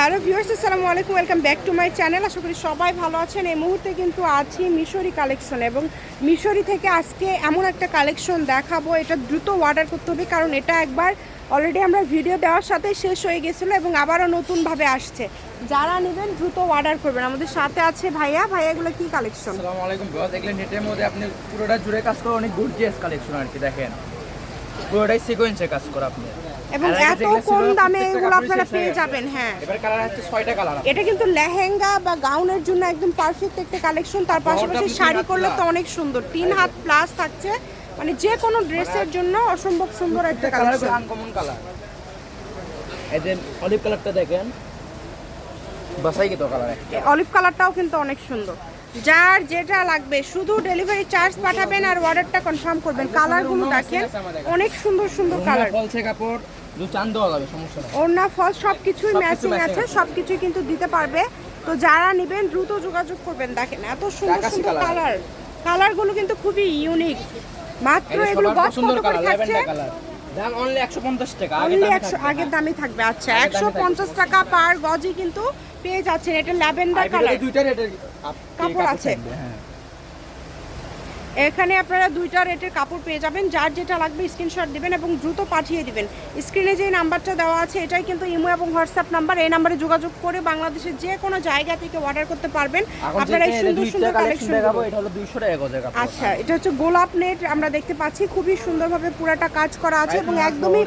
Hello viewers, আসসালামু আলাইকুম, welcome back to my channel. আশা করি সবাই ভালো আছেন। এই মুহূর্তে কিন্তু আছি মিশরি কালেকশন এবং মিশরি থেকে আজকে এমন একটা কালেকশন দেখাবো, এটা দ্রুত অর্ডার করতে হবে কারণ এটা একবার অলরেডি আমরা ভিডিও দেওয়ার সাথে শেষ হয়ে গেছিলো এবং আবারও নতুনভাবে আসছে। যারা নেবেন দ্রুত অর্ডার করবেন। আমাদের সাথে আছে ভাইয়া। এগুলো কি কালেকশন? আসসালামু আলাইকুম ভিউয়ার্স, দেখলেন নেটের মধ্যে আপনি পুরোটা জুড়ে কাজ করে অনেক গর্জিয়াস কালেকশন আর কি। দেখেন পুরোটাই সিকোয়েন্সে কাজ করা আপনি এবং এত কম দামে এগুলো আপনারা পেয়ে যাবেন। হ্যাঁ, এবার কালার আছে 6টা কালার। এটা কিন্তু লেহেঙ্গা বা গাউনের জন্য একদম পারফেক্ট একটা কালেকশন। তার পাশাপাশি শাড়ি করলে তো অনেক সুন্দর। 3 হাত প্লাস থাকছে, মানে যে কোনো ড্রেসের জন্য অসম্ভব সুন্দর একটা কালেকশন। Uncommon colour. এই যে অলিভ কালারটা দেখেন, বাসাই কি তো কালার। অলিভ কালারটাও কিন্তু অনেক সুন্দর। যার যেটা লাগবে শুধু ডেলিভারি চার্জ পাঠাবেন আর অর্ডারটা কনফার্ম করবেন। কালারগুলো দেখেন, অনেক সুন্দর সুন্দর কালার। ফলসে কাপড় দু চান দেওয়া যাবে, সমস্যা নেই। ওড়না ফল সবকিছুই ম্যাচিং আছে, সবকিছুই কিন্তু দিতে পারবে। তো যারা নেবেন দ্রুত যোগাযোগ করবেন। দেখেন এত সুন্দর সুন্দর কালার, কালারগুলো কিন্তু খুবই ইউনিক। মাত্র এগুলো গজ কত করে থাকছে? দাম অনলি 150 টাকা। আগের দামই থাকবে। আচ্ছা, 150 টাকা পার গজই কিন্তু পেয়ে যাচ্ছেন। এটা ল্যাভেন্ডার কালার, দুইটা রেটের কাপড় আছে। এখানে আপনারা দুইটা রেটের কাপড় পেয়ে যাবেন। যার যেটা লাগবে স্ক্রিনশট দিবেন এবং দ্রুত পাঠিয়ে দিবেন। স্ক্রিনে যে নাম্বারটা দেওয়া আছে এটাই কিন্তু ইমো এবং হোয়াটসঅ্যাপ নাম্বার। এই নাম্বারে যোগাযোগ করে বাংলাদেশের যে কোনো জায়গা থেকে অর্ডার করতে পারবেন। আপনারা এই সুন্দর সুন্দর কালেকশন দেখাবো। এটা হলো 200 টাকা গজের কাপড়। আচ্ছা, এটা হচ্ছে গোলাপ নেট আমরা দেখতে পাচ্ছি, খুবই সুন্দরভাবে পুরাটা কাজ করা আছে এবং একদমই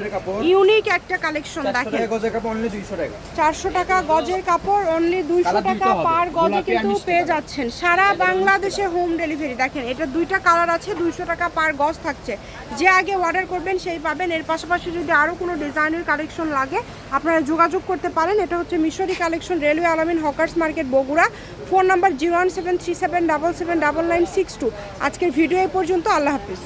ইউনিক একটা কালেকশন। দেখেন গজের কাপড় অনলি 200 টাকা। 400 টাকা গজের কাপড়, অনলি 200 টাকা পার গজে কিন্তু পেয়ে যাচ্ছেন। সারা বাংলাদেশে হোম ডেলিভারি। দেখেন এটা দুইটা কালার আছে, 200 টাকা পার গজ থাকছে। যে আগে অর্ডার করবেন সেই পাবেন। এর পাশাপাশি যদি আরও কোনো ডিজাইনের কালেকশন লাগে আপনারা যোগাযোগ করতে পারেন। এটা হচ্ছে মিশরি কালেকশন, রেলওয়ে আলামিন hawkers market Bogura. Phone number 01737779962। আজকের ভিডিও এই পর্যন্ত। আল্লাহ হাফিজ।